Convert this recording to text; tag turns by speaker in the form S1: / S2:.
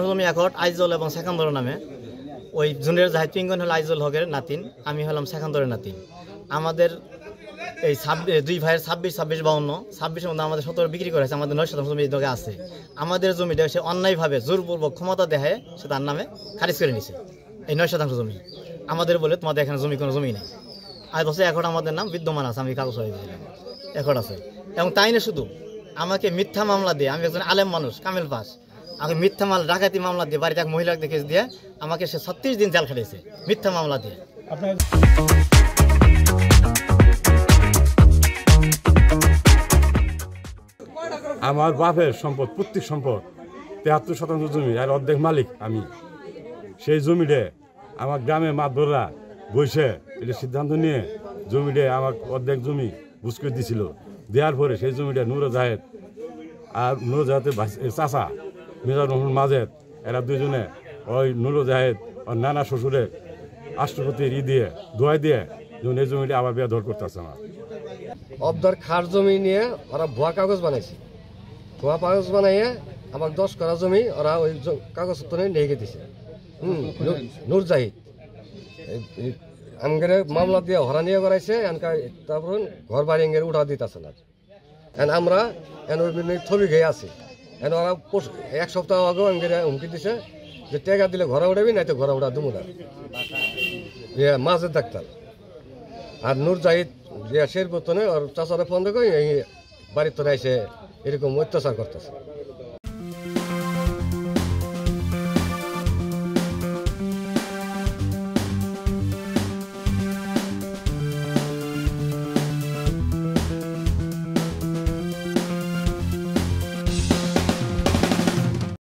S1: জমি একট আইজল এবং সেকান্দরের নামে। ওই জুনের জাহিদ পিঙ্গন হল আইজল হকের নাতিন, আমি হলাম সেকান্দরের নাতিন। আমাদের এই 2 ভাইয়ের 26-52-26-এর মধ্যে আমাদের 17 বিক্রি করেছে। আমাদের 9 শতাংশ জমি দোকে আছে। আমাদের জমিটা সে অন্যায়ভাবে জোরপূর্বক ক্ষমতা দেখায় সে তার নামে খারিজ করে নিছে। এই 9 শতাংশ জমি আমাদের বলে তোমাদের এখানে জমি কোনো জমি নেই। আর বছর একট আমাদের নাম বিদ্যমান আছে, আমি কাগজ হয়ে দিলাম একট আছে। এবং তাই না শুধু আমাকে মিথ্যা মামলা দিয়ে, আমি একজন আলেম মানুষ কামেল পাস, আমাকে মিথ্যা ডাকাতি মামলা দিয়ে বাড়িতে এক মহিলাকে কেস দিয়ে আমাকে সে 36 দিন জেল খাটিয়েছে মিথ্যা মামলা দিয়ে।
S2: আমার বাপের সম্পদ, প্রত্যেক সম্পদ 73 শতাংশ জমি, আর অর্ধেক মালিক আমি। সেই জমিটা আমার গ্রামে মাতবররা বসে এটা সিদ্ধান্ত নিয়ে জমিটা আমার অর্ধেক জমি বুঝ করে দিয়েছিল। দেওয়ার পরে সেই জমিটা নুর জাহেদ আর নুর জাহেদের চাচা মিজানুর রহমান মাজেদ, এরা দুজনে ওই নুর জাহেদ আর নানা শ্বশুরে রাষ্ট্রপতির দিয়ে দোয়াই দিয়ে এই জমিটা আবার বেদখল করতেছে। আমার
S3: অবদার খার জমি নিয়ে ওরা ভুয়া কাগজ বানাইছে। ভুয়া কাগজ বানাইয়ে আমার 10 করা জমি ওরা ওই কাগজপত্র নিয়ে দিছে। নূর জাহিদ আমাদের মামলা দিয়ে হরা নিয়ে করাইছে। তারপর ঘর বাড়ি এঙ্গের উঠা দিতেছে না। আমরা ছবি খেয়ে আছি। ওরা 1 সপ্তাহ আগেও আমাদের হুমকি দিছে যে টেকা দিলে ঘরে উঠাবি, নাই তো ঘরে উঠা দুমুটা মাঝের ডাক্তার। আর নূর জাহিদ শের বর্তনে ওর চাচারে ফোন দেখো বাড়ির তোরা এসে এরকম অত্যাচার করতেছে।